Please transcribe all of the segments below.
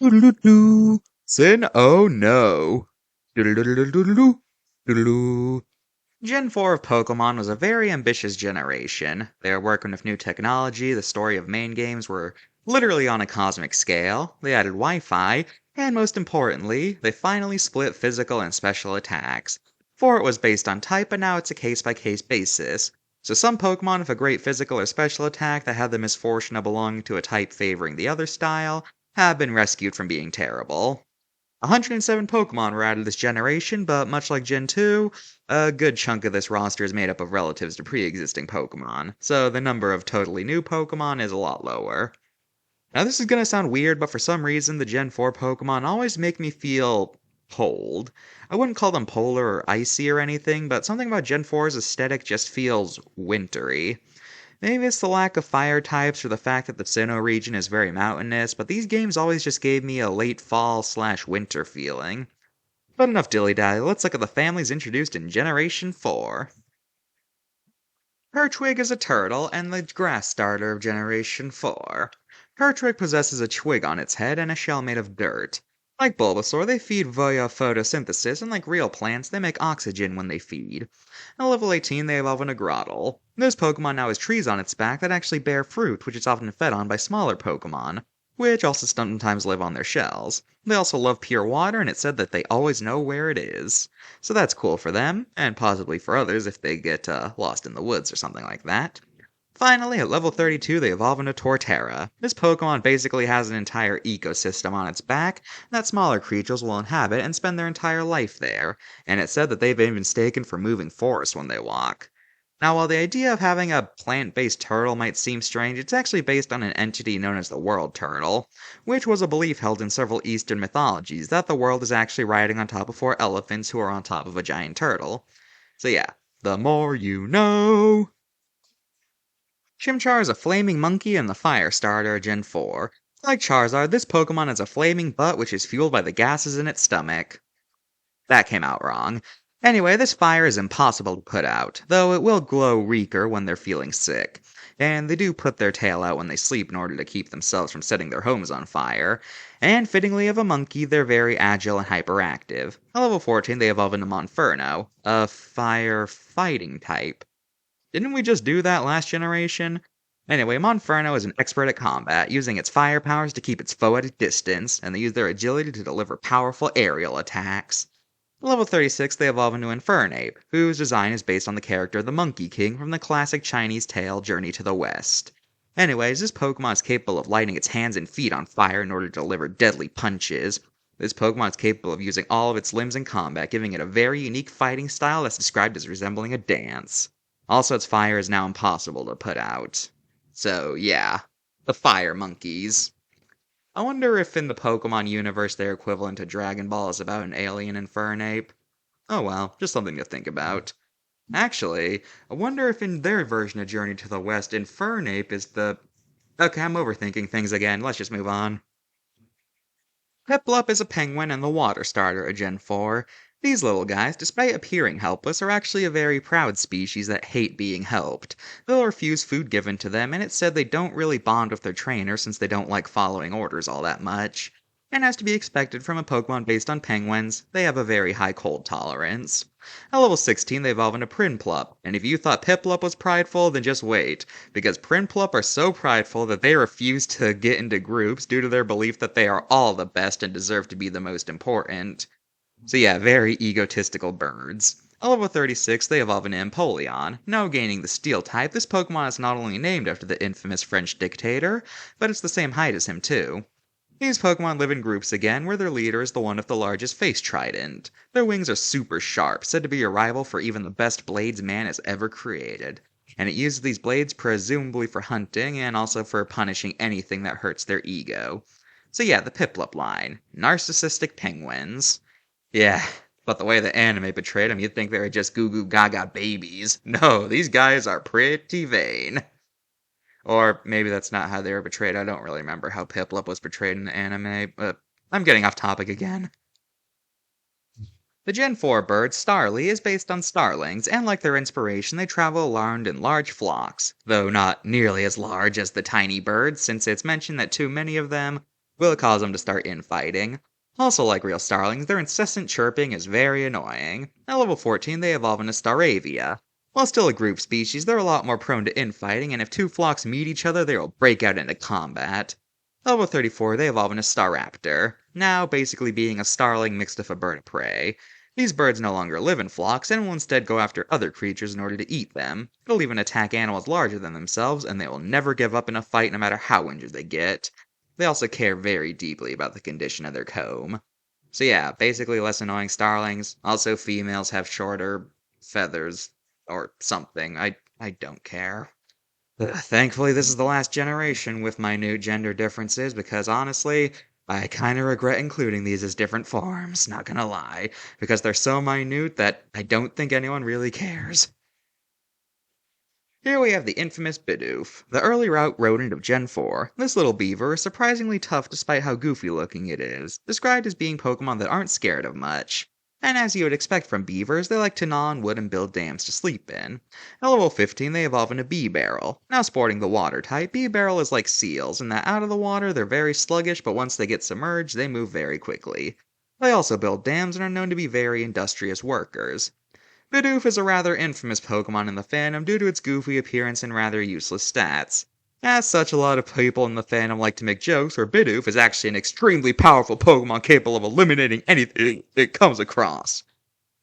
Doodle-doo-doo. Sin, oh no. Doodle-doo-doo-doo-doo. Doodle-doo. Gen 4 of Pokémon was a very ambitious generation. They were working with new technology, the story of main games were literally on a cosmic scale, they added Wi-Fi, and most importantly, they finally split physical and special attacks. Before it was based on type, but now it's a case-by-case basis. So some Pokemon with a great physical or special attack that had the misfortune of belonging to a type favoring the other style have been rescued from being terrible. 107 Pokemon were added this generation, but much like Gen 2, a good chunk of this roster is made up of relatives to pre-existing Pokemon, so the number of totally new Pokemon is a lot lower. Now this is gonna sound weird, but for some reason the Gen 4 Pokemon always make me feel cold. I wouldn't call them polar or icy or anything, but something about Gen 4's aesthetic just feels wintry. Maybe it's the lack of fire types or the fact that the Sinnoh region is very mountainous, but these games always just gave me a late fall/winter feeling. But enough dilly-dally, let's look at the families introduced in Generation 4. TURTWIG is a turtle and the grass starter of Generation 4. TURTWIG possesses a twig on its head and a shell made of dirt. Like Bulbasaur, they feed via photosynthesis, and like real plants, they make oxygen when they feed. At level 18, they evolve into Grottle. This Pokemon now has trees on its back that actually bear fruit, which is often fed on by smaller Pokemon, which also sometimes live on their shells. They also love pure water, and it's said that they always know where it is. So that's cool for them, and possibly for others if they get lost in the woods or something like that. Finally, at level 32, they evolve into Torterra. This Pokemon basically has an entire ecosystem on its back that smaller creatures will inhabit and spend their entire life there, and it's said that they've been mistaken for moving forests when they walk. Now, while the idea of having a plant-based turtle might seem strange, it's actually based on an entity known as the World Turtle, which was a belief held in several Eastern mythologies that the world is actually riding on top of 4 elephants who are on top of a giant turtle. So yeah, the more you know! Chimchar is a flaming monkey and the fire starter Gen 4. Like Charizard, this Pokemon has a flaming butt which is fueled by the gases in its stomach. That came out wrong. Anyway, this fire is impossible to put out, though it will glow weaker when they're feeling sick. And they do put their tail out when they sleep in order to keep themselves from setting their homes on fire. And fittingly of a monkey, they're very agile and hyperactive. At level 14, they evolve into Monferno, a fire fighting type. Didn't we just do that last generation? Anyway, Monferno is an expert at combat, using its fire powers to keep its foe at a distance, and they use their agility to deliver powerful aerial attacks. At level 36, they evolve into Infernape, whose design is based on the character of the Monkey King from the classic Chinese tale Journey to the West. Anyways, this Pokemon is capable of lighting its hands and feet on fire in order to deliver deadly punches. This Pokemon is capable of using all of its limbs in combat, giving it a very unique fighting style that's described as resembling a dance. Also, its fire is now impossible to put out. So, yeah. The Fire Monkeys. I wonder if in the Pokemon universe their equivalent to Dragon Ball is about an alien Infernape. Oh well, just something to think about. Actually, I wonder if in their version of Journey to the West, Infernape is the... Okay, I'm overthinking things again, let's just move on. PIPLUP is a penguin and the water starter of Gen 4. These little guys, despite appearing helpless, are actually a very proud species that hate being helped. They'll refuse food given to them, and it's said they don't really bond with their trainer since they don't like following orders all that much. And as to be expected from a Pokemon based on penguins, they have a very high cold tolerance. At level 16, they evolve into Prinplup, and if you thought Piplup was prideful, then just wait, because Prinplup are so prideful that they refuse to get into groups due to their belief that they are all the best and deserve to be the most important. So yeah, very egotistical birds. At level 36, they evolve into Empoleon. Now gaining the Steel type, this Pokemon is not only named after the infamous French dictator, but it's the same height as him too. These Pokemon live in groups again, where their leader is the one with the largest face trident. Their wings are super sharp, said to be a rival for even the best blades man has ever created. And it uses these blades presumably for hunting, and also for punishing anything that hurts their ego. So yeah, the Piplup line. Narcissistic penguins. Yeah, but the way the anime portrayed them, you'd think they were just goo goo gaga babies. No, these guys are pretty vain. Or maybe that's not how they were portrayed. I don't really remember how Piplup was portrayed in the anime, but I'm getting off topic again. The Gen 4 bird, Starly, is based on starlings, and like their inspiration, they travel around in large flocks, though not nearly as large as the tiny birds, since it's mentioned that too many of them will cause them to start infighting. Also, like real starlings, their incessant chirping is very annoying. At level 14, they evolve into Staravia. While still a group species, they're a lot more prone to infighting, and if two flocks meet each other, they will break out into combat. Level 34, they evolve into Staraptor, now basically being a starling mixed with a bird of prey. These birds no longer live in flocks, and will instead go after other creatures in order to eat them. They'll even attack animals larger than themselves, and they will never give up in a fight no matter how injured they get. They also care very deeply about the condition of their comb. So yeah, basically less annoying starlings. Also females have shorter feathers, or something. I don't care. Thankfully, this is the last generation with minute gender differences, because honestly, I kinda regret including these as different forms, not gonna lie, because they're so minute that I don't think anyone really cares. Here we have the infamous Bidoof, the early route rodent of Gen 4. This little beaver is surprisingly tough despite how goofy looking it is, described as being Pokemon that aren't scared of much. And as you would expect from beavers, they like to gnaw on wood and build dams to sleep in. At level 15, they evolve into Bee-Barrel. Now sporting the water type, Bee-Barrel is like seals, in that out of the water they're very sluggish, but once they get submerged, they move very quickly. They also build dams and are known to be very industrious workers. Bidoof is a rather infamous Pokemon in the fandom due to its goofy appearance and rather useless stats. As such, a lot of people in the fandom like to make jokes where Bidoof is actually an extremely powerful Pokemon capable of eliminating anything it comes across.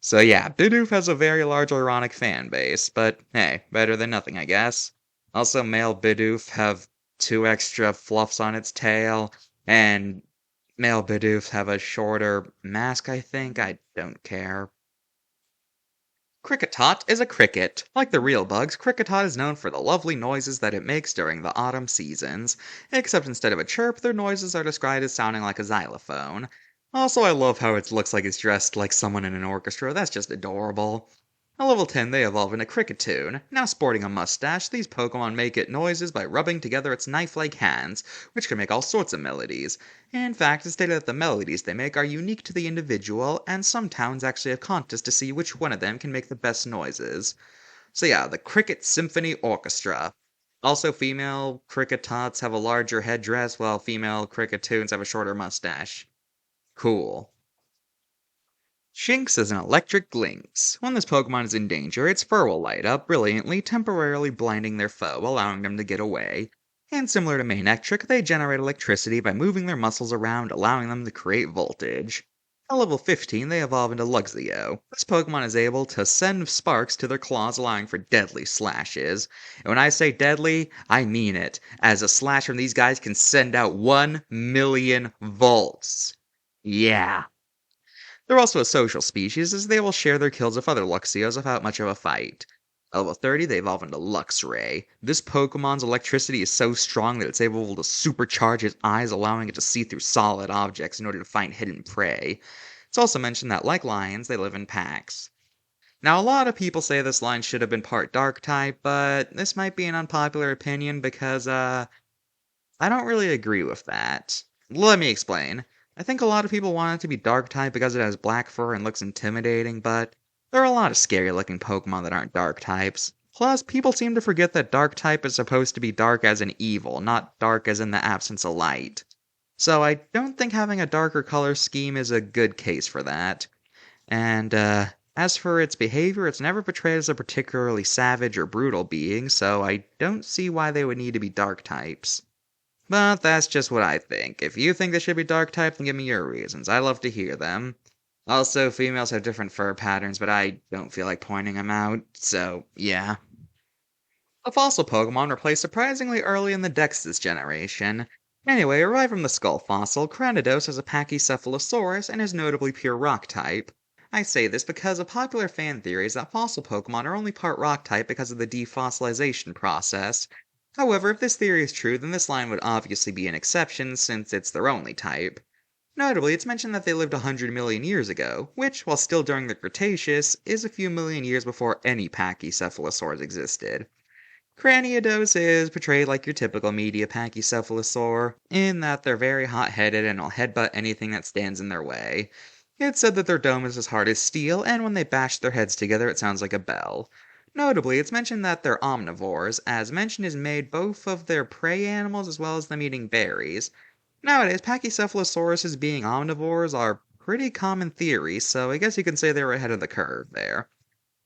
So yeah, Bidoof has a very large ironic fan base, but hey, better than nothing I guess. Also, male Bidoof have 2 extra fluffs on its tail, and male Bidoof have a shorter mask I think, I don't care. Kricketot is a cricket. Like the real bugs, Kricketot is known for the lovely noises that it makes during the autumn seasons. Except instead of a chirp, their noises are described as sounding like a xylophone. Also, I love how it looks like it's dressed like someone in an orchestra. That's just adorable. At level 10, they evolve into Cricketoon. Now sporting a mustache, these Pokemon make it noises by rubbing together its knife-like hands, which can make all sorts of melodies. In fact, it's stated that the melodies they make are unique to the individual, and some towns actually have contests to see which one of them can make the best noises. So yeah, the Cricket Symphony Orchestra. Also, female Cricketots have a larger headdress, while female Cricketoons have a shorter mustache. Cool. SHINX is an electric lynx. When this Pokemon is in danger, its fur will light up brilliantly, temporarily blinding their foe, allowing them to get away. And similar to Manectric, they generate electricity by moving their muscles around, allowing them to create voltage. At level 15, they evolve into Luxio. This Pokemon is able to send sparks to their claws, allowing for deadly slashes. And when I say deadly, I mean it, as a slash from these guys can send out 1,000,000 volts. Yeah. They're also a social species, as they will share their kills with other Luxios without much of a fight. At level 30, they evolve into Luxray. This Pokemon's electricity is so strong that it's able to supercharge its eyes, allowing it to see through solid objects in order to find hidden prey. It's also mentioned that, like lions, they live in packs. Now, a lot of people say this line should have been part Dark-type, but this might be an unpopular opinion because, I don't really agree with that. Let me explain. I think a lot of people want it to be Dark-type because it has black fur and looks intimidating, but there are a lot of scary-looking Pokemon that aren't Dark-types. Plus, people seem to forget that Dark-type is supposed to be dark as in evil, not dark as in the absence of light. So I don't think having a darker color scheme is a good case for that. And, as for its behavior, it's never portrayed as a particularly savage or brutal being, so I don't see why they would need to be Dark-types. But that's just what I think. If you think they should be Dark-type, then give me your reasons. I love to hear them. Also, females have different fur patterns, but I don't feel like pointing them out, so yeah. A fossil Pokemon were placed surprisingly early in the Dex this generation. Anyway, arrived from the skull fossil, CRANIDOS is a Pachycephalosaurus and is notably pure rock type. I say this because a popular fan theory is that fossil Pokemon are only part rock type because of the defossilization process. However, if this theory is true, then this line would obviously be an exception since it's their only type. Notably, it's mentioned that they lived 100 million years ago, which, while still during the Cretaceous, is a few million years before any Pachycephalosaurs existed. CRANIDOS is portrayed like your typical media Pachycephalosaur, in that they're very hot-headed and will headbutt anything that stands in their way. It's said that their dome is as hard as steel, and when they bash their heads together it sounds like a bell. Notably, it's mentioned that they're omnivores, as mention is made both of their prey animals as well as them eating berries. Nowadays, Pachycephalosauruses being omnivores are pretty common theory, so I guess you can say they were ahead of the curve there.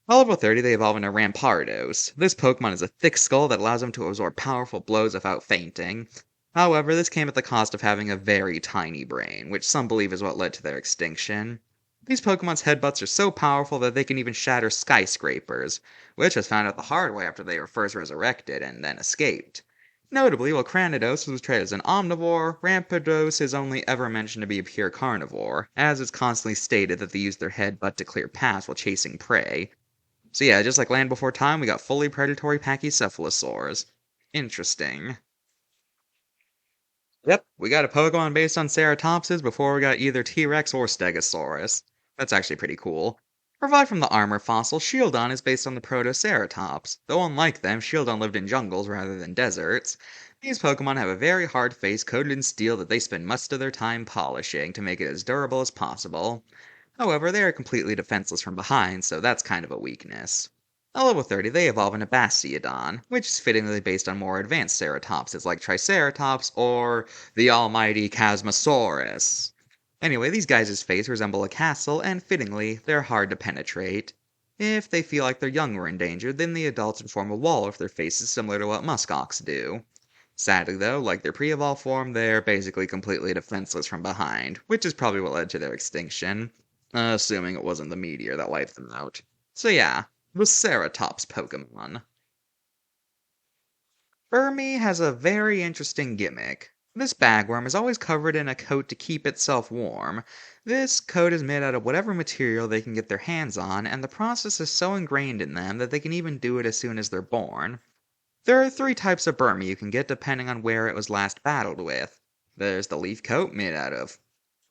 At level 30, they evolve into Rampardos. This Pokemon has a thick skull that allows them to absorb powerful blows without fainting. However, this came at the cost of having a very tiny brain, which some believe is what led to their extinction. These Pokemon's headbutts are so powerful that they can even shatter skyscrapers, which was found out the hard way after they were first resurrected and then escaped. Notably, while CRANIDOS was portrayed as an omnivore, Rampardos is only ever mentioned to be a pure carnivore, as it's constantly stated that they use their headbutt to clear paths while chasing prey. So yeah, just like Land Before Time, we got fully predatory Pachycephalosaurs. Interesting. Yep, we got a Pokemon based on Ceratopsis before we got either T-Rex or Stegosaurus. That's actually pretty cool. Revived from the armor fossil, Shieldon is based on the Protoceratops. Though unlike them, Shieldon lived in jungles rather than deserts. These Pokemon have a very hard face coated in steel that they spend most of their time polishing to make it as durable as possible. However, they are completely defenseless from behind, so that's kind of a weakness. At level 30, they evolve into Bastiodon, which is fittingly based on more advanced ceratopses like Triceratops or the almighty Chasmosaurus. Anyway, these guys' face resemble a castle, and fittingly, they're hard to penetrate. If they feel like their young were endangered, then the adults would form a wall of their faces similar to what muskox do. Sadly though, like their pre-evolved form, they're basically completely defenseless from behind, which is probably what led to their extinction. Assuming it wasn't the meteor that wiped them out. So yeah, the Ceratops Pokemon. BURMY has a very interesting gimmick. This bagworm is always covered in a coat to keep itself warm. This coat is made out of whatever material they can get their hands on, and the process is so ingrained in them that they can even do it as soon as they're born. There are three types of BURMY you can get depending on where it was last battled with. There's the leaf coat, made out of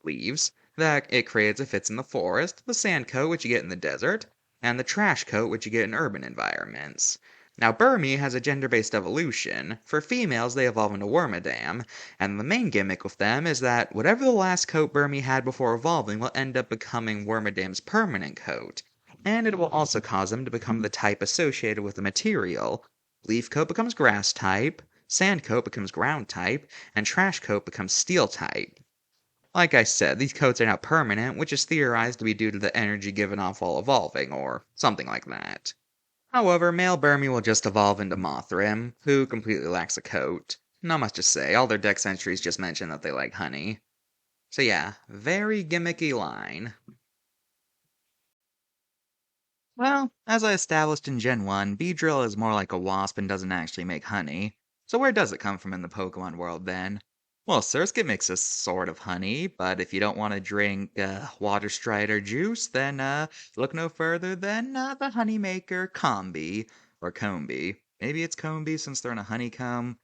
leaves that it creates if it's in the forest, the sand coat, which you get in the desert, and the trash coat, which you get in urban environments. Now, Burmy has a gender-based evolution. For females, they evolve into Wormadam, and the main gimmick with them is that whatever the last coat Burmy had before evolving will end up becoming Wormadam's permanent coat, and it will also cause them to become the type associated with the material. Leaf coat becomes grass type, sand coat becomes ground type, and trash coat becomes steel type. Like I said, these coats are now permanent, which is theorized to be due to the energy given off while evolving, or something like that. However, male Burmy will just evolve into Mothrim, who completely lacks a coat. Not much to say, all their dex entries just mention that they like honey. So yeah, very gimmicky line. Well, as I established in Gen 1, Beedrill is more like a wasp and doesn't actually make honey. So where does it come from in the Pokemon world then? Well, Surskit makes a sort of honey, but if you don't want to drink water strider juice, then look no further than the honey maker Combee, or Combee. Maybe it's Combee since they're in a honeycomb.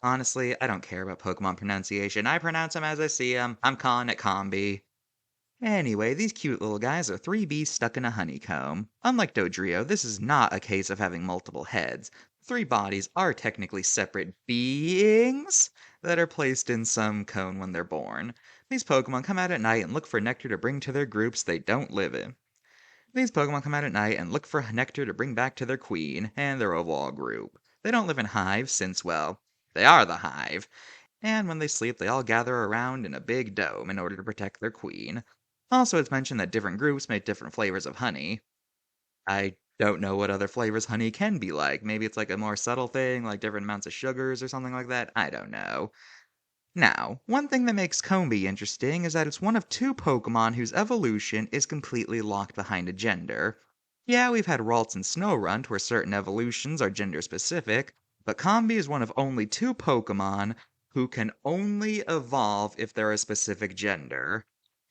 Honestly, I don't care about Pokemon pronunciation. I pronounce them as I see them. I'm calling it Combee. Anyway, these cute little guys are three bees stuck in a honeycomb. Unlike Dodrio, this is not a case of having multiple heads. Three bodies are technically separate beings that are placed in some cone when they're born. These Pokemon come out at night and look for nectar to bring to their groups they don't live in. These Pokemon come out at night and look for nectar to bring back to their queen and their overall group. They don't live in hives since, well, they are the hive. And when they sleep, they all gather around in a big dome in order to protect their queen. Also, it's mentioned that different groups make different flavors of honey. I don't know what other flavors honey can be like. Maybe it's like a more subtle thing, like different amounts of sugars or something like that. I don't know. Now, one thing that makes Combee interesting is that it's one of two Pokemon whose evolution is completely locked behind a gender. Yeah, we've had Ralts and Snorunt where certain evolutions are gender specific, but Combee is one of only two Pokemon who can only evolve if they're a specific gender.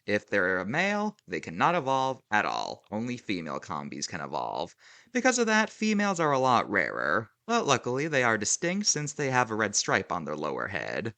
If they're a male, they cannot evolve at all. Only female Combees can evolve. Because of that, females are a lot rarer. But luckily, they are distinct since they have a red stripe on their lower head.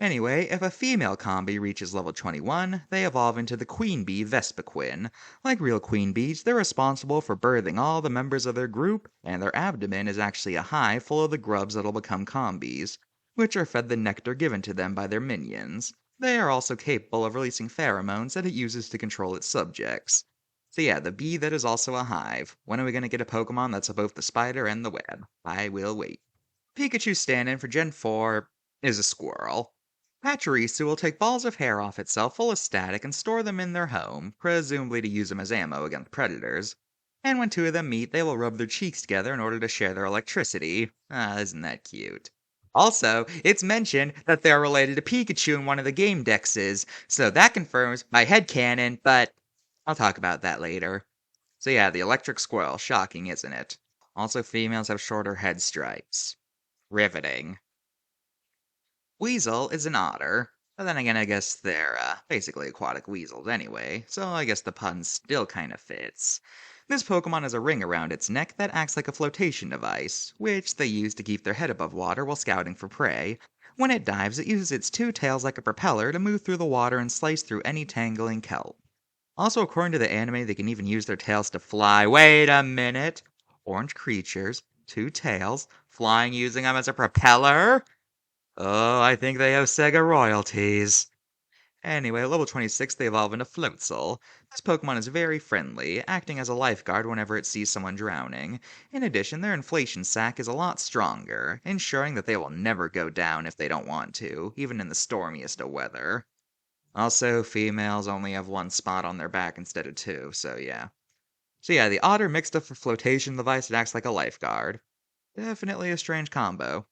Anyway, if a female Combee reaches level 21, they evolve into the queen bee Vespiquen. Like real queen bees, they're responsible for birthing all the members of their group, and their abdomen is actually a hive full of the grubs that'll become Combees, which are fed the nectar given to them by their minions. They are also capable of releasing pheromones that it uses to control its subjects. So yeah, the bee that is also a hive. When are we going to get a Pokemon that's both the spider and the web? I will wait. Pikachu's stand-in for Gen 4 is a squirrel. Pachirisu will take balls of hair off itself full of static and store them in their home, presumably to use them as ammo against predators. And when two of them meet, they will rub their cheeks together in order to share their electricity. Ah, isn't that cute? Also, it's mentioned that they're related to Pikachu in one of the game dexes, so that confirms my headcanon, but I'll talk about that later. So yeah, the electric squirrel, shocking, isn't it? Also, females have shorter head stripes. Riveting. Weasel is an otter, but then again, I guess they're basically aquatic weasels anyway, so I guess the pun still kinda fits. This Pokemon has a ring around its neck that acts like a flotation device, which they use to keep their head above water while scouting for prey. When it dives, it uses its two tails like a propeller to move through the water and slice through any tangling kelp. Also, according to the anime, they can even use their tails to fly. Wait a minute! Orange creatures, two tails, flying using them as a propeller? Oh, I think they have Sega royalties. Anyway, at level 26, they evolve into Floatzel. This Pokemon is very friendly, acting as a lifeguard whenever it sees someone drowning. In addition, their inflation sac is a lot stronger, ensuring that they will never go down if they don't want to, even in the stormiest of weather. Also, females only have one spot on their back instead of two, so yeah. So yeah, the otter mixed up a flotation device that acts like a lifeguard. Definitely a strange combo.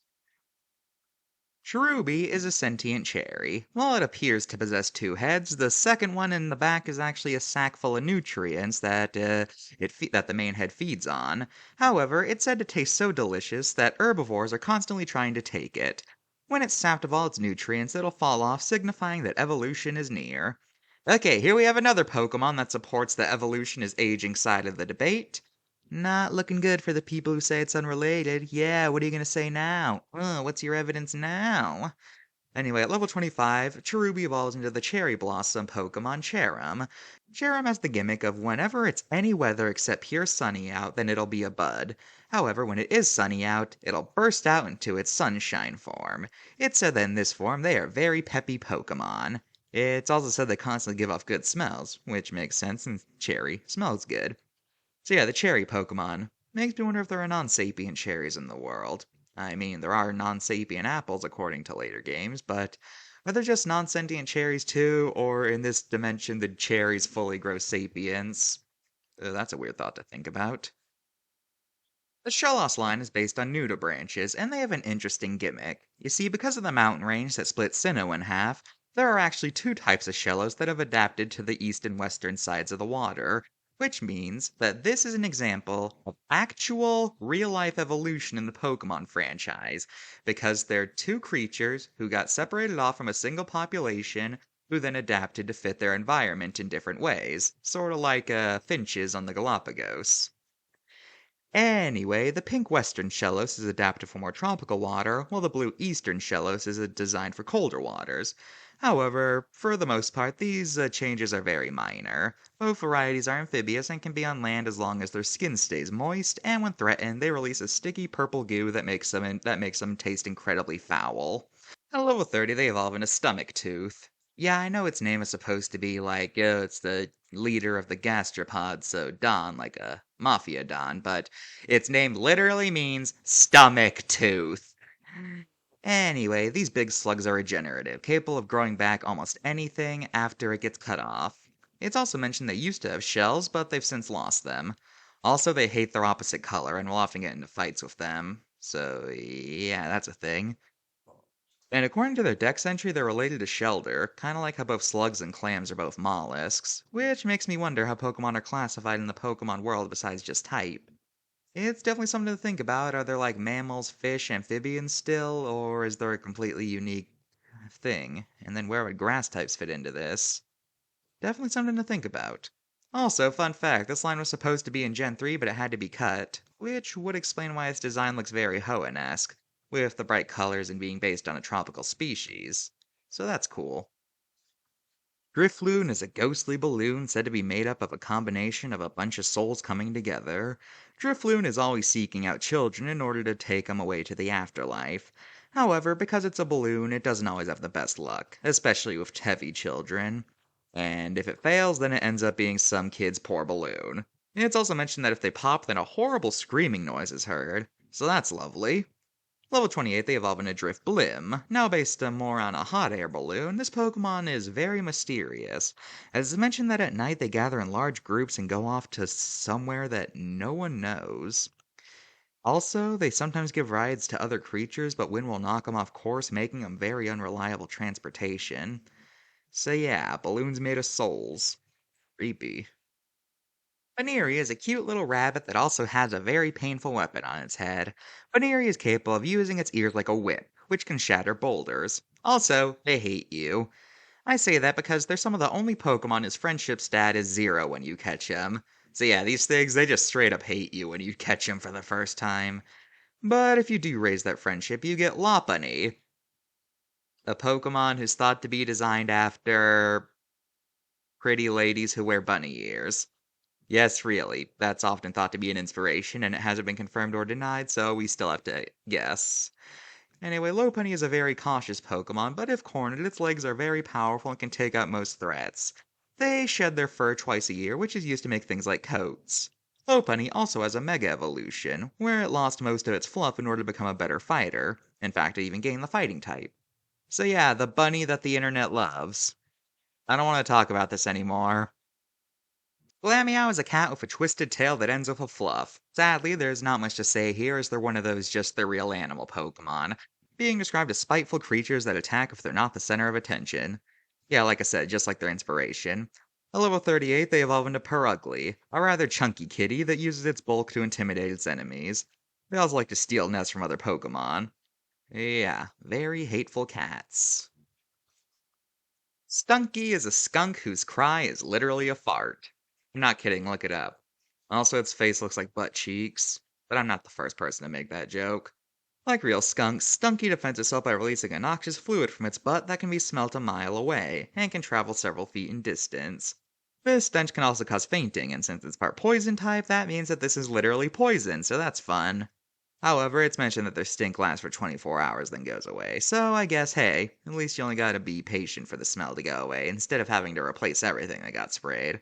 Cherubi is a sentient cherry. While it appears to possess two heads, the second one in the back is actually a sack full of nutrients that the main head feeds on. However, it's said to taste so delicious that herbivores are constantly trying to take it. When it's sapped of all its nutrients, it'll fall off, signifying that evolution is near. Okay, here we have another Pokemon that supports the evolution is aging side of the debate. Not looking good for the people who say it's unrelated. Yeah, what are you gonna say now? What's your evidence now? Anyway, at level 25, Cherubi evolves into the Cherry Blossom Pokemon Cherum. Cherum has the gimmick of whenever it's any weather except pure sunny out, then it'll be a bud. However, when it is sunny out, it'll burst out into its sunshine form. It's said that in this form, they are very peppy Pokemon. It's also said they constantly give off good smells, which makes sense since cherry smells good. So yeah, the cherry Pokemon. Makes me wonder if there are non-sapient cherries in the world. I mean, there are non-sapient apples according to later games, but are there just non-sentient cherries too, or in this dimension the cherries fully grow sapients? That's a weird thought to think about. The Shellos line is based on nudibranches, and they have an interesting gimmick. You see, because of the mountain range that splits Sinnoh in half, there are actually two types of Shellos that have adapted to the east and western sides of the water, which means that this is an example of actual, real-life evolution in the Pokemon franchise, because they're two creatures who got separated off from a single population, who then adapted to fit their environment in different ways, sort of like finches on the Galapagos. Anyway, the pink western Shellos is adapted for more tropical water, while the blue eastern Shellos is designed for colder waters. However, for the most part, these changes are very minor. Both varieties are amphibious and can be on land as long as their skin stays moist, and when threatened, they release a sticky purple goo that makes them taste incredibly foul. At level 30, they evolve into Stomach Tooth. Yeah, I know its name is supposed to be like, it's the leader of the gastropods, so Don, like a mafia Don, but its name literally means stomach tooth. Anyway, these big slugs are regenerative, capable of growing back almost anything after it gets cut off. It's also mentioned they used to have shells, but they've since lost them. Also, they hate their opposite color and will often get into fights with them. So, yeah, that's a thing. And according to their dex entry, they're related to Shelder, kinda like how both slugs and clams are both mollusks, which makes me wonder how Pokemon are classified in the Pokemon world besides just type. It's definitely something to think about. Are there like mammals, fish, amphibians still, or is there a completely unique thing? And then where would grass types fit into this? Definitely something to think about. Also, fun fact, this line was supposed to be in Gen 3, but it had to be cut, which would explain why its design looks very Hoenn-esque, with the bright colors and being based on a tropical species. So that's cool. Drifloon is a ghostly balloon said to be made up of a combination of a bunch of souls coming together. Drifloon is always seeking out children in order to take them away to the afterlife. However, because it's a balloon, it doesn't always have the best luck, especially with heavy children. And if it fails, then it ends up being some kid's poor balloon. It's also mentioned that if they pop, then a horrible screaming noise is heard. So that's lovely. Level 28, they evolve into DRIFLOON. Now based more on a hot air balloon, this Pokemon is very mysterious. As mentioned that at night they gather in large groups and go off to somewhere that no one knows. Also, they sometimes give rides to other creatures, but wind will knock them off course, making them very unreliable transportation. So yeah, balloons made of souls. Creepy. BUNEARY is a cute little rabbit that also has a very painful weapon on its head. BUNEARY is capable of using its ears like a whip, which can shatter boulders. Also, they hate you. I say that because they're some of the only Pokemon whose friendship stat is 0 when you catch them. So yeah, these things, they just straight up hate you when you catch them for the first time. But if you do raise that friendship, you get Lopunny, a Pokemon who's thought to be designed after pretty ladies who wear bunny ears. Yes, really. That's often thought to be an inspiration, and it hasn't been confirmed or denied, so we still have to guess. Anyway, Lopunny is a very cautious Pokemon, but if cornered, its legs are very powerful and can take out most threats. They shed their fur twice a year, which is used to make things like coats. Lopunny also has a Mega Evolution, where it lost most of its fluff in order to become a better fighter. In fact, it even gained the fighting type. So yeah, the bunny that the internet loves. I don't want to talk about this anymore. GLAMEOW is a cat with a twisted tail that ends with a fluff. Sadly, there's not much to say here as they're one of those just the real animal Pokemon, being described as spiteful creatures that attack if they're not the center of attention. Yeah, like I said, just like their inspiration. At level 38, they evolve into Purugly, a rather chunky kitty that uses its bulk to intimidate its enemies. They also like to steal nests from other Pokemon. Yeah, very hateful cats. Stunky is a skunk whose cry is literally a fart. I'm not kidding, look it up. Also, its face looks like butt cheeks, but I'm not the first person to make that joke. Like real skunks, Stunky defends itself by releasing a noxious fluid from its butt that can be smelt a mile away, and can travel several feet in distance. This stench can also cause fainting, and since it's part poison type, that means that this is literally poison, so that's fun. However, it's mentioned that their stink lasts for 24 hours then goes away, so I guess, hey, at least you only gotta be patient for the smell to go away, instead of having to replace everything that got sprayed.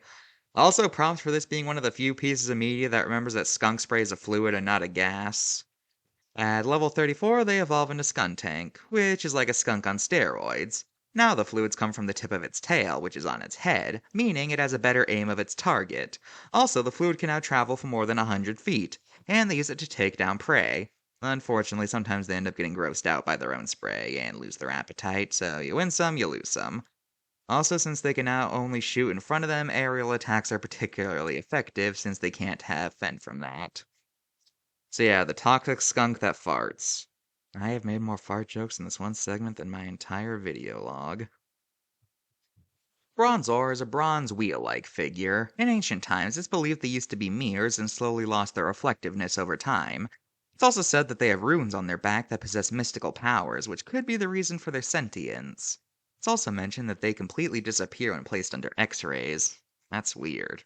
Also, props for this being one of the few pieces of media that remembers that skunk spray is a fluid and not a gas. At level 34, they evolve into Skuntank, which is like a skunk on steroids. Now the fluids come from the tip of its tail, which is on its head, meaning it has a better aim of its target. Also, the fluid can now travel for more than 100 feet, and they use it to take down prey. Unfortunately, sometimes they end up getting grossed out by their own spray and lose their appetite, so you win some, you lose some. Also, since they can now only shoot in front of them, aerial attacks are particularly effective since they can't have fend from that. So yeah, the toxic skunk that farts. I have made more fart jokes in this one segment than my entire video log. Bronzor is a bronze wheel-like figure. In ancient times, it's believed they used to be mirrors and slowly lost their reflectiveness over time. It's also said that they have runes on their back that possess mystical powers, which could be the reason for their sentience. It's also mentioned that they completely disappear when placed under X-rays. That's weird.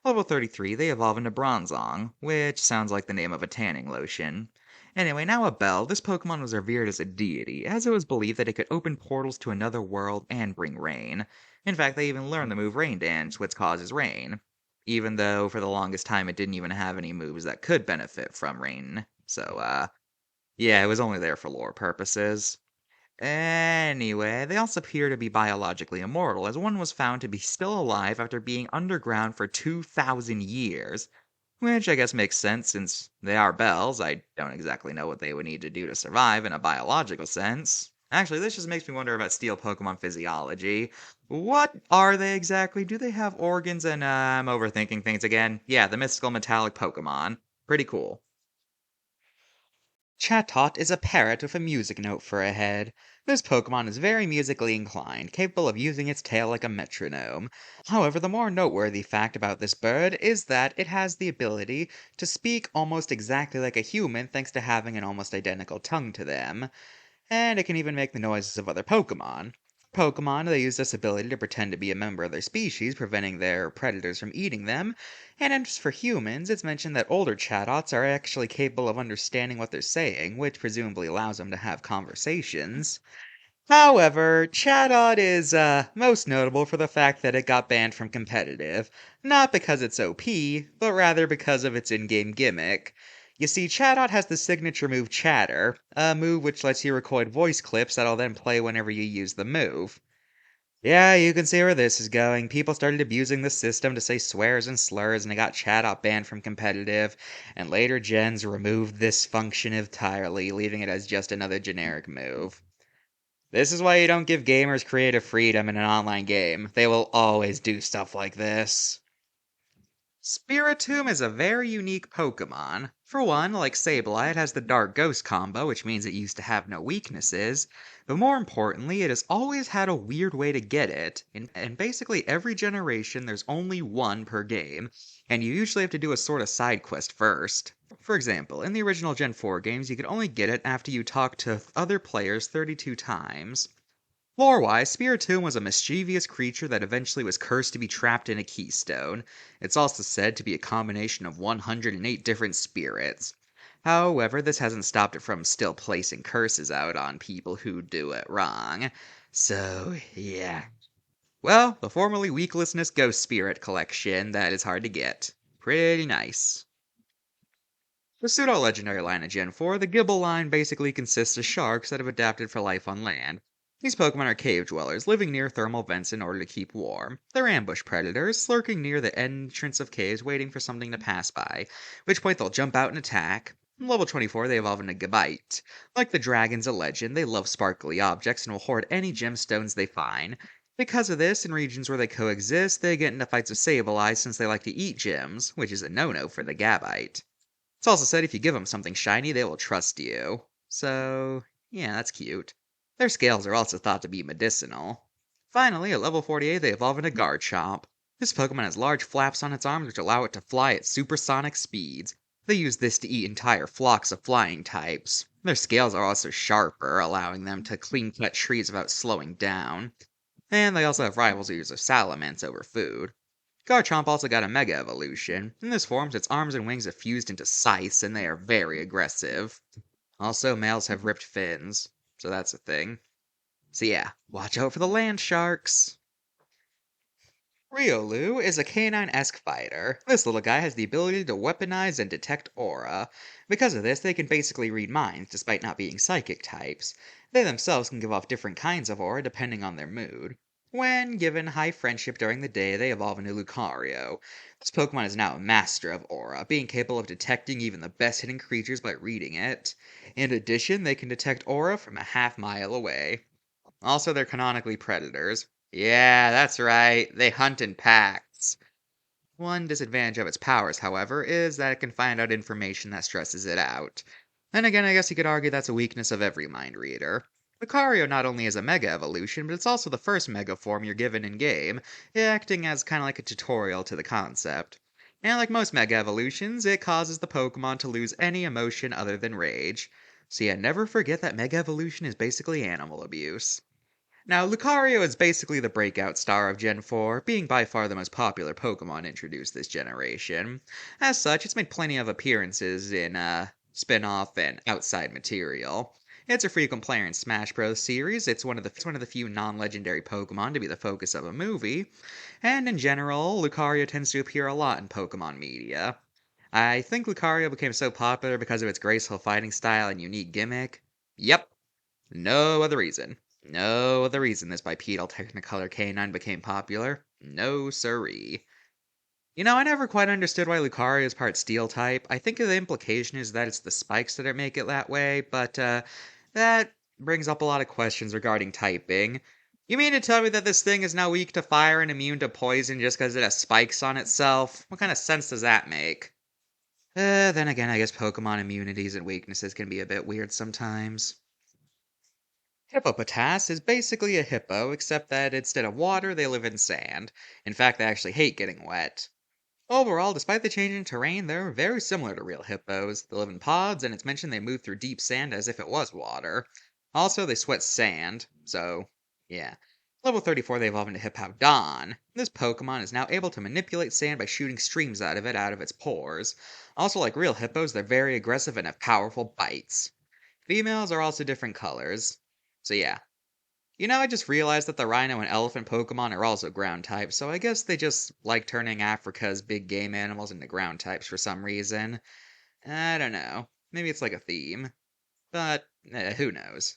Level 33, they evolve into Bronzong, which sounds like the name of a tanning lotion. Anyway, now a bell, this Pokemon was revered as a deity, as it was believed that it could open portals to another world and bring rain. In fact, they even learned the move Rain Dance, which causes rain. Even though, for the longest time, it didn't even have any moves that could benefit from rain. So, yeah, it was only there for lore purposes. Anyway, they also appear to be biologically immortal, as one was found to be still alive after being underground for 2,000 years. Which I guess makes sense since they are bells. I don't exactly know what they would need to do to survive in a biological sense. Actually, this just makes me wonder about steel Pokemon physiology. What are they exactly? Do they have organs? And I'm overthinking things again. Yeah, the mystical metallic Pokemon. Pretty cool. Chatot is a parrot with a music note for a head. This Pokemon is very musically inclined, capable of using its tail like a metronome. However, the more noteworthy fact about this bird is that it has the ability to speak almost exactly like a human thanks to having an almost identical tongue to them. And it can even make the noises of other Pokemon. Pokemon, they use this ability to pretend to be a member of their species, preventing their predators from eating them. And as for humans, it's mentioned that older Chatots are actually capable of understanding what they're saying, which presumably allows them to have conversations. However, Chatot is most notable for the fact that it got banned from competitive. Not because it's OP, but rather because of its in-game gimmick. You see, CHATOT has the signature move Chatter, a move which lets you record voice clips that'll then play whenever you use the move. Yeah, you can see where this is going. People started abusing the system to say swears and slurs, and it got CHATOT banned from competitive, and later gens removed this function entirely, leaving it as just another generic move. This is why you don't give gamers creative freedom in an online game. They will always do stuff like this. Spiritomb is a very unique Pokemon. For one, like Sableye, it has the Dark Ghost combo, which means it used to have no weaknesses. But more importantly, it has always had a weird way to get it. In basically every generation, there's only one per game, and you usually have to do a sort of side quest first. For example, in the original Gen 4 games, you could only get it after you talked to other players 32 times. Lore-wise, Spiritomb was a mischievous creature that eventually was cursed to be trapped in a keystone. It's also said to be a combination of 108 different spirits. However, this hasn't stopped it from still placing curses out on people who do it wrong. So, yeah. Well, the formerly weaklessness ghost spirit collection that is hard to get. Pretty nice. The pseudo-legendary line of Gen 4, the GIBLE line basically consists of sharks that have adapted for life on land. These Pokemon are cave dwellers, living near thermal vents in order to keep warm. They're ambush predators, lurking near the entrance of caves waiting for something to pass by, at which point they'll jump out and attack. In level 24, they evolve into Gabite. Like the dragons of legend, they love sparkly objects and will hoard any gemstones they find. Because of this, in regions where they coexist, they get into fights with Sableye since they like to eat gems, which is a no-no for the Gabite. It's also said if you give them something shiny, they will trust you. So, yeah, that's cute. Their scales are also thought to be medicinal. Finally, at level 48, they evolve into Garchomp. This Pokemon has large flaps on its arms which allow it to fly at supersonic speeds. They use this to eat entire flocks of flying types. Their scales are also sharper, allowing them to clean-cut trees without slowing down. And they also have rivals who use their salamence over food. Garchomp also got a Mega Evolution. In this form, its arms and wings have fused into scythes, and they are very aggressive. Also, males have ripped fins. So that's a thing. So yeah, watch out for the land sharks. RIOLU is a canine-esque fighter. This little guy has the ability to weaponize and detect aura. Because of this, they can basically read minds, despite not being psychic types. They themselves can give off different kinds of aura depending on their mood. When given high friendship during the day, they evolve into Lucario. This Pokemon is now a master of aura, being capable of detecting even the best hidden creatures by reading it. In addition, they can detect aura from a half-mile away. Also, they're canonically predators. Yeah, that's right, they hunt in packs. One disadvantage of its powers, however, is that it can find out information that stresses it out. Then again, I guess you could argue that's a weakness of every mind reader. Lucario not only is a Mega Evolution, but it's also the first Mega form you're given in-game, acting as kind of like a tutorial to the concept. And like most Mega Evolutions, it causes the Pokemon to lose any emotion other than rage. So yeah, never forget that Mega Evolution is basically animal abuse. Now, Lucario is basically the breakout star of Gen 4, being by far the most popular Pokemon introduced this generation. As such, it's made plenty of appearances in spin-off and outside material. It's a frequent player in Smash Bros. Series, it's one of the few non-legendary Pokemon to be the focus of a movie, and in general, Lucario tends to appear a lot in Pokemon media. I think Lucario became so popular because of its graceful fighting style and unique gimmick. Yep, no other reason. No other reason this bipedal Technicolor canine became popular. No siree. I never quite understood why Lucario is part Steel type. I think the implication is that it's the spikes that make it that way, but that brings up a lot of questions regarding typing. You mean to tell me that this thing is now weak to fire and immune to poison just because it has spikes on itself? What kind of sense does that make? Then again, I guess Pokemon immunities and weaknesses can be a bit weird sometimes. Hippopotas is basically a hippo, except that instead of water, they live in sand. In fact, they actually hate getting wet. Overall, despite the change in terrain, they're very similar to real hippos. They live in pods, and it's mentioned they move through deep sand as if it was water. Also, they sweat sand, so, yeah. Level 34, they evolve into Hippowdon. This Pokemon is now able to manipulate sand by shooting streams out of its pores. Also, like real hippos, they're very aggressive and have powerful bites. Females are also different colors. So yeah, I just realized that the rhino and elephant Pokemon are also ground types, so I guess they just like turning Africa's big game animals into ground types for some reason. I don't know. Maybe it's like a theme. But, who knows?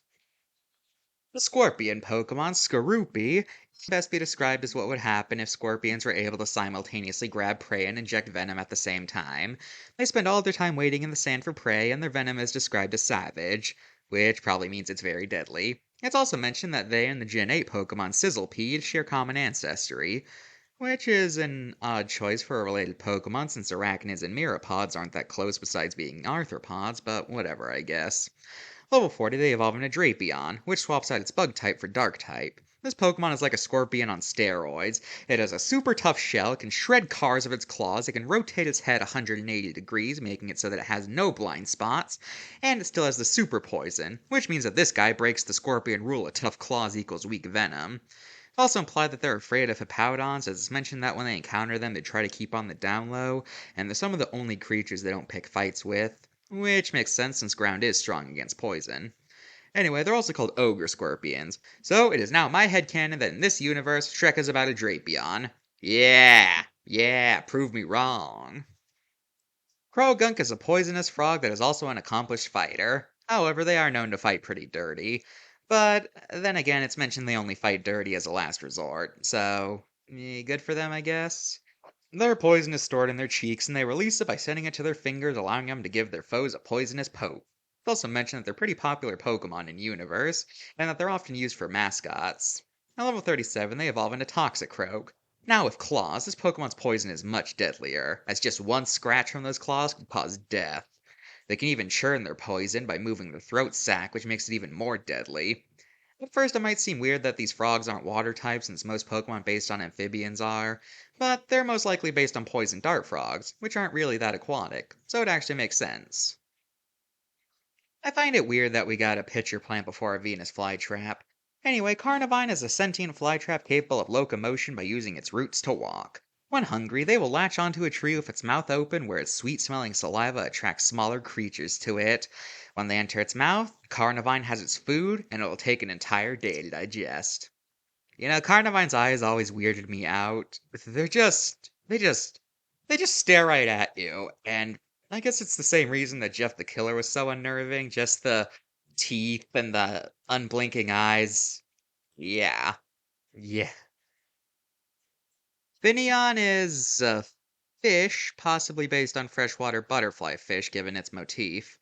The scorpion Pokemon, Skorupi, can best be described as what would happen if scorpions were able to simultaneously grab prey and inject venom at the same time. They spend all their time waiting in the sand for prey, and their venom is described as savage, which probably means it's very deadly. It's also mentioned that they and the Gen 8 Pokemon Sizzlipede share common ancestry, which is an odd choice for a related Pokemon since arachnids and myriapods aren't that close besides being arthropods, but whatever, I guess. Level 40, they evolve into Drapion, which swaps out its bug type for dark type. This Pokemon is like a scorpion on steroids. It has a super tough shell, it can shred cars with its claws, it can rotate its head 180 degrees, making it so that it has no blind spots, and it still has the super poison, which means that this guy breaks the scorpion rule of tough claws equals weak venom. It's also implied that they're afraid of Hippopotans, as it's mentioned that when they encounter them, they try to keep on the down low, and they're some of the only creatures they don't pick fights with. Which makes sense since ground is strong against poison. Anyway, they're also called ogre scorpions, so it is now my headcanon that in this universe, Shrek is about a Drapion. Yeah, prove me wrong. Croagunk is a poisonous frog that is also an accomplished fighter. However, they are known to fight pretty dirty. But then again, it's mentioned they only fight dirty as a last resort, so good for them, I guess. Their poison is stored in their cheeks, and they release it by sending it to their fingers, allowing them to give their foes a poisonous poke. It's also mentioned that they're pretty popular Pokemon in universe, and that they're often used for mascots. At level 37, they evolve into Toxicroak. Now with claws, this Pokemon's poison is much deadlier, as just one scratch from those claws could cause death. They can even churn their poison by moving the throat sac, which makes it even more deadly. At first, it might seem weird that these frogs aren't water types since most Pokemon based on amphibians are, but they're most likely based on poison dart frogs, which aren't really that aquatic, so it actually makes sense. I find it weird that we got a pitcher plant before a Venus flytrap. Anyway, Carnivine is a sentient flytrap capable of locomotion by using its roots to walk. When hungry, they will latch onto a tree with its mouth open where its sweet-smelling saliva attracts smaller creatures to it. When they enter its mouth, Carnivine has its food, and it will take an entire day to digest. Carnivine's eyes always weirded me out. They just stare right at you, and I guess it's the same reason that Jeff the Killer was so unnerving, just the teeth and the unblinking eyes. Yeah. Yeah. FINNEON is a fish, possibly based on freshwater butterfly fish given its motif.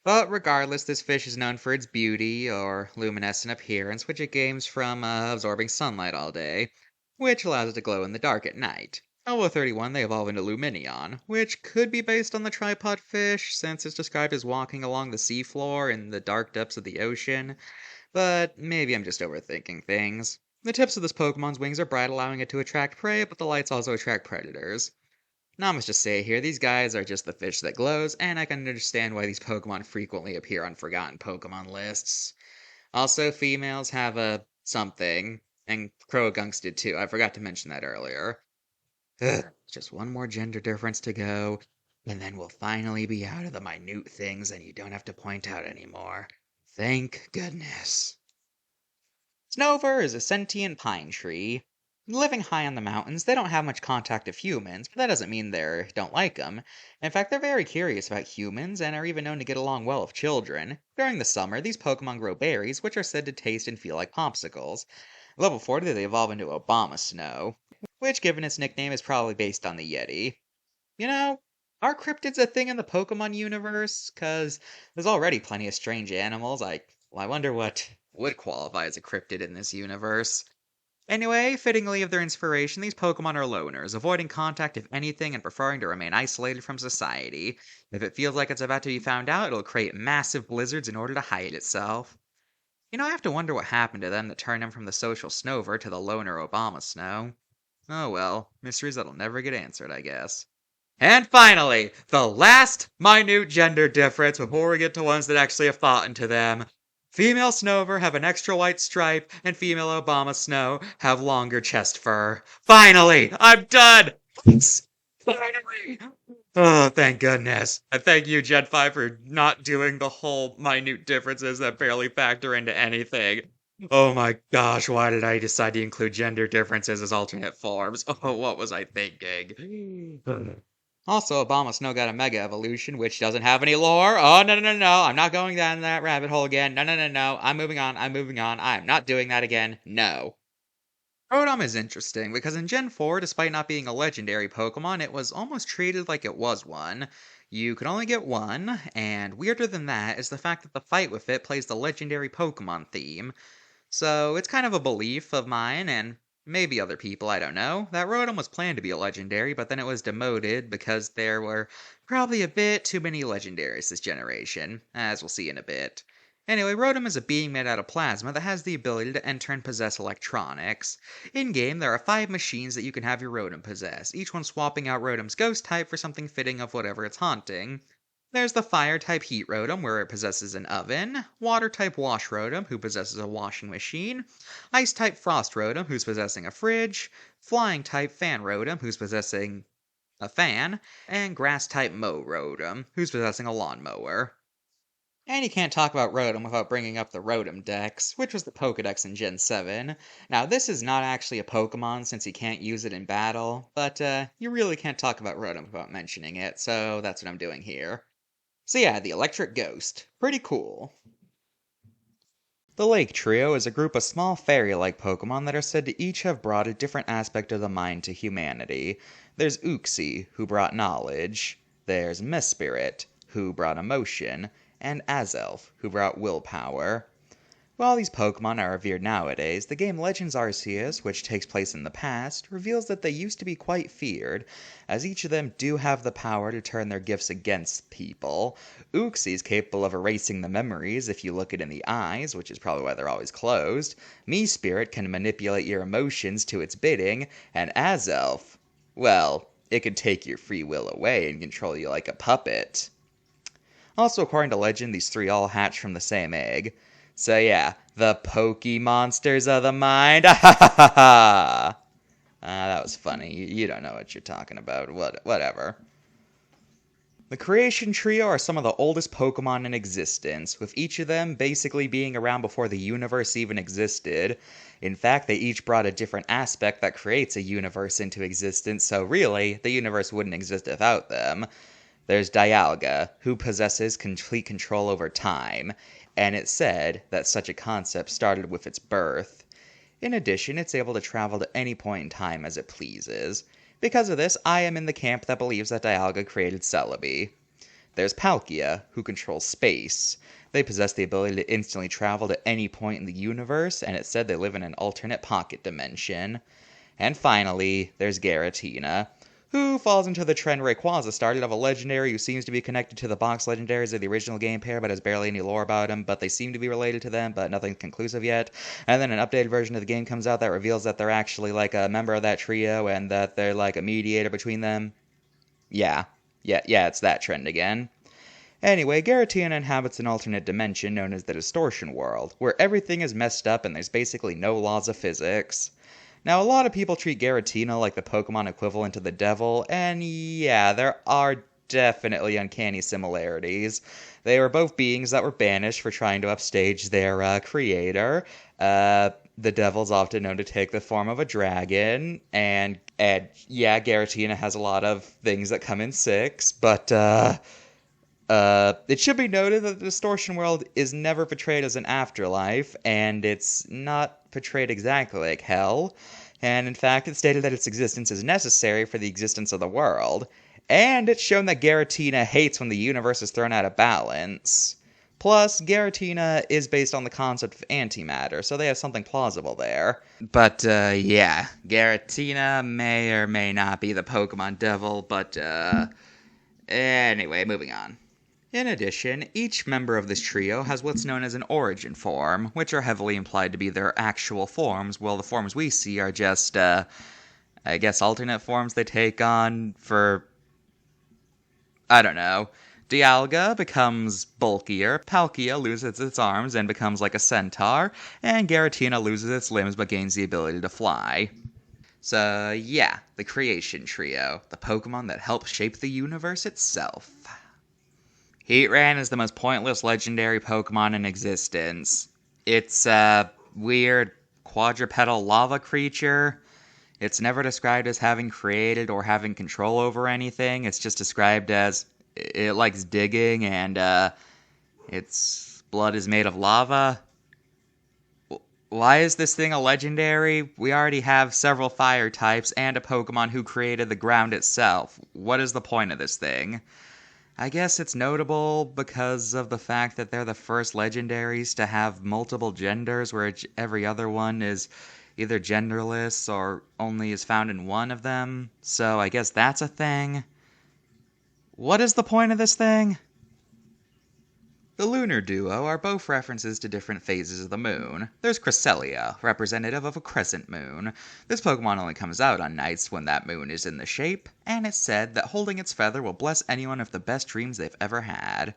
But regardless, this fish is known for its beauty, or luminescent appearance, which it gains from absorbing sunlight all day, which allows it to glow in the dark at night. At level 31, they evolve into Luminion, which could be based on the tripod fish, since it's described as walking along the seafloor in the dark depths of the ocean, but maybe I'm just overthinking things. The tips of this Pokemon's wings are bright, allowing it to attract prey, but the lights also attract predators. Not much to say here, these guys are just the fish that glows, and I can understand why these Pokemon frequently appear on forgotten Pokemon lists. Also, females have a something, and Croagunks did too, I forgot to mention that earlier. Just one more gender difference to go, and then we'll finally be out of the minute things and you don't have to point out anymore. Thank goodness. SNOVER is a sentient pine tree. Living high on the mountains, they don't have much contact with humans, but that doesn't mean they don't like them. In fact, they're very curious about humans and are even known to get along well with children. During the summer, these Pokemon grow berries, which are said to taste and feel like popsicles. Level 40, they evolve into Abomasnow, which, given its nickname, is probably based on the Yeti. Are cryptids a thing in the Pokemon universe? Cause there's already plenty of strange animals. I wonder what would qualify as a cryptid in this universe. Anyway, fittingly of their inspiration, these Pokemon are loners, avoiding contact if anything and preferring to remain isolated from society. If it feels like it's about to be found out, it'll create massive blizzards in order to hide itself. I have to wonder what happened to them that turned him from the social Snover to the loner Abomasnow. Oh well, mysteries that'll never get answered, I guess. And finally, the last minute gender difference before we get to ones that actually have thought into them. Female Snover have an extra white stripe, and female Abomasnow have longer chest fur. Finally! I'm done! Finally! Oh, thank goodness. And thank you, Gen 5, for not doing the whole minute differences that barely factor into anything. Oh my gosh, why did I decide to include gender differences as alternate forms? Oh, what was I thinking? Also, Abomasnow got a Mega Evolution, which doesn't have any lore. Oh, no, I'm not going down that rabbit hole again. No, I'm moving on, I'm not doing that again. No. Rotom is interesting, because in Gen 4, despite not being a legendary Pokemon, it was almost treated like it was one. You could only get one, and weirder than that is the fact that the fight with it plays the legendary Pokemon theme. So it's kind of a belief of mine, and maybe other people, I don't know, that Rotom was planned to be a legendary, but then it was demoted because there were probably a bit too many legendaries this generation, as we'll see in a bit. Anyway, Rotom is a being made out of plasma that has the ability to enter and possess electronics. In-game, there are 5 machines that you can have your Rotom possess, each one swapping out Rotom's ghost type for something fitting of whatever it's haunting. There's the Fire-type Heat Rotom, where it possesses an oven, Water-type Wash Rotom, who possesses a washing machine, Ice-type Frost Rotom, who's possessing a fridge, Flying-type Fan Rotom, who's possessing a fan, and Grass-type Mow Rotom, who's possessing a lawnmower. And you can't talk about Rotom without bringing up the Rotom Dex, which was the Pokédex in Gen 7. Now, this is not actually a Pokemon since you can't use it in battle, but you really can't talk about Rotom without mentioning it, so that's what I'm doing here. So yeah, the Electric Ghost. Pretty cool. The Lake Trio is a group of small fairy-like Pokemon that are said to each have brought a different aspect of the mind to humanity. There's Uxie, who brought knowledge. There's Mesprit, who brought emotion. And Azelf, who brought willpower. While these Pokemon are revered nowadays, the game Legends Arceus, which takes place in the past, reveals that they used to be quite feared, as each of them do have the power to turn their gifts against people. Uxie is capable of erasing the memories if you look it in the eyes, which is probably why they're always closed. Mesprit can manipulate your emotions to its bidding, and Azelf, well, it can take your free will away and control you like a puppet. Also, according to legend, these 3 all hatched from the same egg. So yeah, the Pokemonsters of the mind. That was funny. You don't know what you're talking about. Whatever. The Creation Trio are some of the oldest Pokemon in existence, with each of them basically being around before the universe even existed. In fact, they each brought a different aspect that creates a universe into existence, so really, the universe wouldn't exist without them. There's Dialga, who possesses complete control over time, and it's said that such a concept started with its birth. In addition, it's able to travel to any point in time as it pleases. Because of this, I am in the camp that believes that Dialga created Celebi. There's Palkia, who controls space. They possess the ability to instantly travel to any point in the universe, and it's said they live in an alternate pocket dimension. And finally, there's Giratina, who falls into the trend Rayquaza started of a legendary who seems to be connected to the box legendaries of the original game pair but has barely any lore about them, but they seem to be related to them, but nothing's conclusive yet. And then an updated version of the game comes out that reveals that they're actually like a member of that trio and that they're like a mediator between them. Yeah, it's that trend again. Anyway, Giratina inhabits an alternate dimension known as the Distortion World, where everything is messed up and there's basically no laws of physics. Now, a lot of people treat Giratina like the Pokemon equivalent to the devil, and yeah, there are definitely uncanny similarities. They were both beings that were banished for trying to upstage their creator. The devil's often known to take the form of a dragon, and yeah, Giratina has a lot of things that come in 6, but it should be noted that the Distortion World is never portrayed as an afterlife, and it's not portrayed exactly like hell, and in fact it's stated that its existence is necessary for the existence of the world, and it's shown that Giratina hates when the universe is thrown out of balance. Plus, Giratina is based on the concept of antimatter, so they have something plausible there. But, yeah, Giratina may or may not be the Pokemon devil, but, anyway, moving on. In addition, each member of this trio has what's known as an origin form, which are heavily implied to be their actual forms, while the forms we see are just, I guess alternate forms they take on for, I don't know. Dialga becomes bulkier, Palkia loses its arms and becomes like a centaur, and Giratina loses its limbs but gains the ability to fly. So yeah, the Creation Trio, the Pokemon that help shape the universe itself. Heatran is the most pointless legendary Pokemon in existence. It's a weird quadrupedal lava creature. It's never described as having created or having control over anything. It's just described as it likes digging and its blood is made of lava. Why is this thing a legendary? We already have several fire types and a Pokemon who created the ground itself. What is the point of this thing? I guess it's notable because of the fact that they're the first legendaries to have multiple genders, where every other one is either genderless or only is found in one of them. So I guess that's a thing. What is the point of this thing? The lunar duo are both references to different phases of the moon. There's Cresselia, representative of a crescent moon. This Pokemon only comes out on nights when that moon is in the shape, and it's said that holding its feather will bless anyone with the best dreams they've ever had.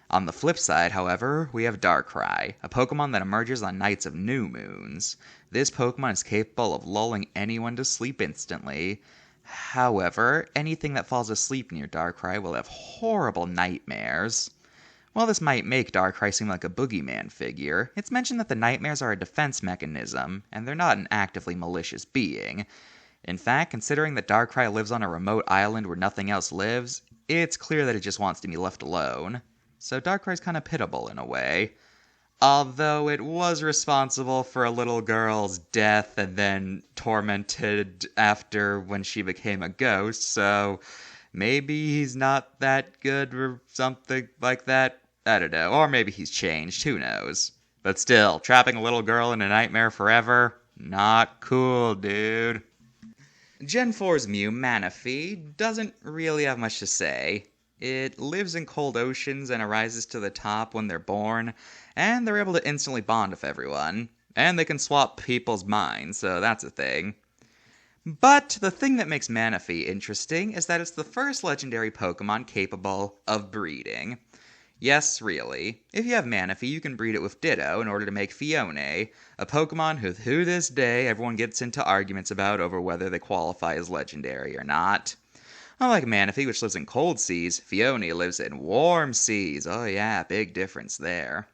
On the flip side, however, we have Darkrai, a Pokemon that emerges on nights of new moons. This Pokemon is capable of lulling anyone to sleep instantly. However, anything that falls asleep near Darkrai will have horrible nightmares. While this might make Darkrai seem like a boogeyman figure, it's mentioned that the nightmares are a defense mechanism, and they're not an actively malicious being. In fact, considering that Darkrai lives on a remote island where nothing else lives, it's clear that it just wants to be left alone. So Darkrai's kinda pitiable in a way. Although it was responsible for a little girl's death and then tormented after when she became a ghost, so maybe he's not that good or something like that. I don't know. Or maybe he's changed. Who knows? But still, trapping a little girl in a nightmare forever? Not cool, dude. Gen 4's Mew, Manaphy, doesn't really have much to say. It lives in cold oceans and arises to the top when they're born, and they're able to instantly bond with everyone. And they can swap people's minds, so that's a thing. But the thing that makes Manaphy interesting is that it's the first legendary Pokemon capable of breeding. Yes, really. If you have Manaphy, you can breed it with Ditto in order to make Phione, a Pokemon who to this day everyone gets into arguments about over whether they qualify as legendary or not. Unlike Manaphy, which lives in cold seas, Phione lives in warm seas. Oh yeah, big difference there.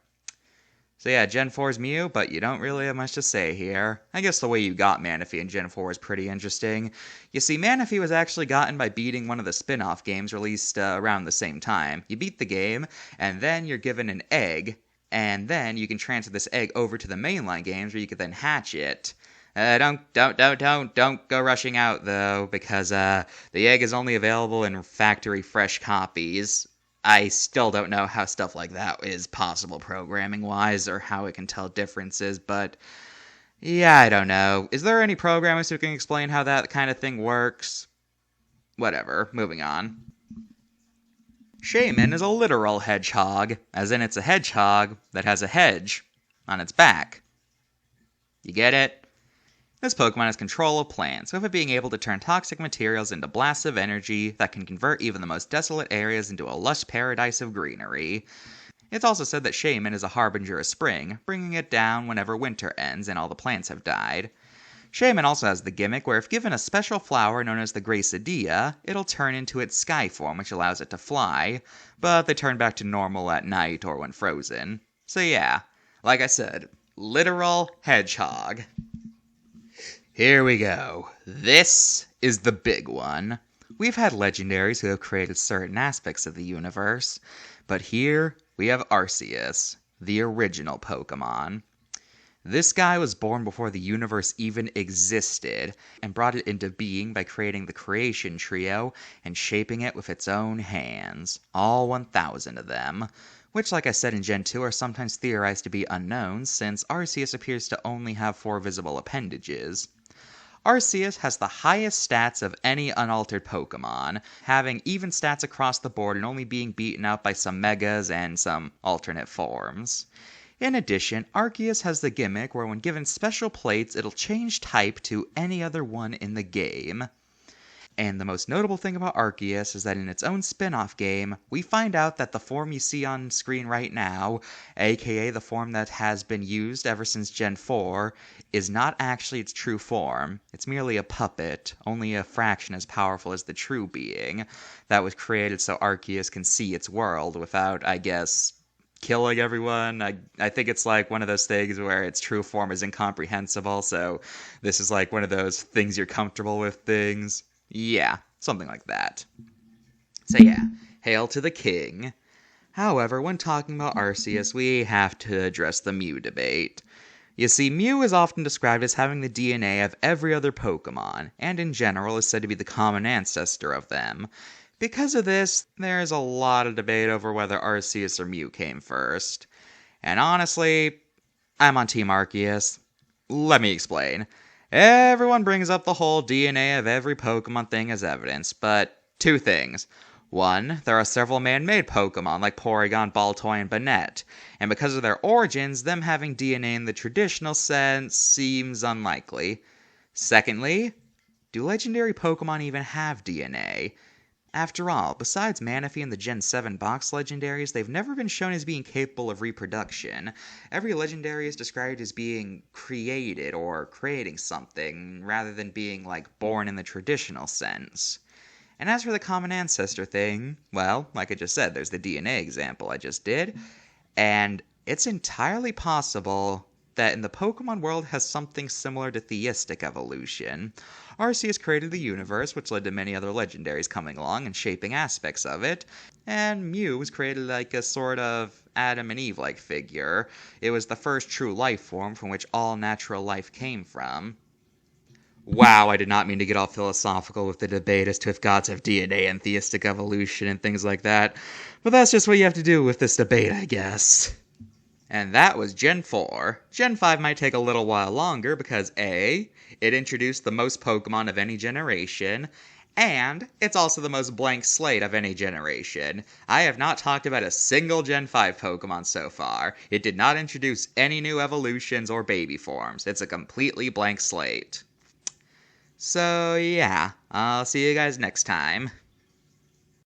So yeah, Gen 4's Mew, but you don't really have much to say here. I guess the way you got Manaphy in Gen 4 is pretty interesting. You see, Manaphy was actually gotten by beating one of the spin-off games released around the same time. You beat the game, and then you're given an egg, and then you can transfer this egg over to the mainline games where you can then hatch it. Don't go rushing out, though, because the egg is only available in factory fresh copies. I still don't know how stuff like that is possible programming-wise, or how it can tell differences, but yeah, I don't know. Is there any programmers who can explain how that kind of thing works? Whatever, moving on. SHAYMIN is a literal hedgehog, as in it's a hedgehog that has a hedge on its back. You get it? This Pokemon has control of plants, with it being able to turn toxic materials into blasts of energy that can convert even the most desolate areas into a lush paradise of greenery. It's also said that SHAYMIN is a harbinger of spring, bringing it down whenever winter ends and all the plants have died. SHAYMIN also has the gimmick where if given a special flower known as the Gracidea, it'll turn into its sky form, which allows it to fly, but they turn back to normal at night or when frozen. So yeah, like I said, literal hedgehog. Here we go. This is the big one. We've had legendaries who have created certain aspects of the universe, but here we have Arceus, the original Pokemon. This guy was born before the universe even existed, and brought it into being by creating the Creation Trio and shaping it with its own hands, all 1,000 of them, which, like I said in Gen 2, are sometimes theorized to be unknown, since Arceus appears to only have 4 visible appendages. Arceus has the highest stats of any unaltered Pokemon, having even stats across the board and only being beaten out by some Megas and some alternate forms. In addition, Arceus has the gimmick where when given special plates, it'll change type to any other one in the game. And the most notable thing about Arceus is that in its own spin-off game, we find out that the form you see on screen right now, aka the form that has been used ever since Gen 4, is not actually its true form. It's merely a puppet, only a fraction as powerful as the true being, that was created so Arceus can see its world without, I guess, killing everyone. I think it's like one of those things where its true form is incomprehensible, so this is like one of those things you're comfortable with things. Yeah, something like that. So yeah, hail to the king. However, when talking about Arceus, we have to address the Mew debate. You see, Mew is often described as having the DNA of every other Pokemon, and in general is said to be the common ancestor of them. Because of this, there is a lot of debate over whether Arceus or Mew came first. And honestly, I'm on Team Arceus. Let me explain. Everyone brings up the whole DNA of every Pokemon thing as evidence, but two things. One, there are several man-made Pokemon like Porygon, Baltoy, and Banette, and because of their origins, them having DNA in the traditional sense seems unlikely. Secondly, do legendary Pokemon even have DNA? After all, besides Manaphy and the Gen 7 box legendaries, they've never been shown as being capable of reproduction. Every legendary is described as being created or creating something, rather than being, like, born in the traditional sense. And as for the common ancestor thing, well, like I just said, there's the DNA example I just did, and it's entirely possible that in the Pokemon world has something similar to theistic evolution. Arceus created the universe, which led to many other legendaries coming along and shaping aspects of it, and Mew was created like a sort of Adam and Eve-like figure. It was the first true life form from which all natural life came from. Wow, I did not mean to get all philosophical with the debate as to if gods have DNA and theistic evolution and things like that, but that's just what you have to do with this debate, I guess. And that was Gen 4. Gen 5 might take a little while longer because A, it introduced the most Pokemon of any generation, and it's also the most blank slate of any generation. I have not talked about a single Gen 5 Pokemon so far. It did not introduce any new evolutions or baby forms. It's a completely blank slate. So yeah, I'll see you guys next time.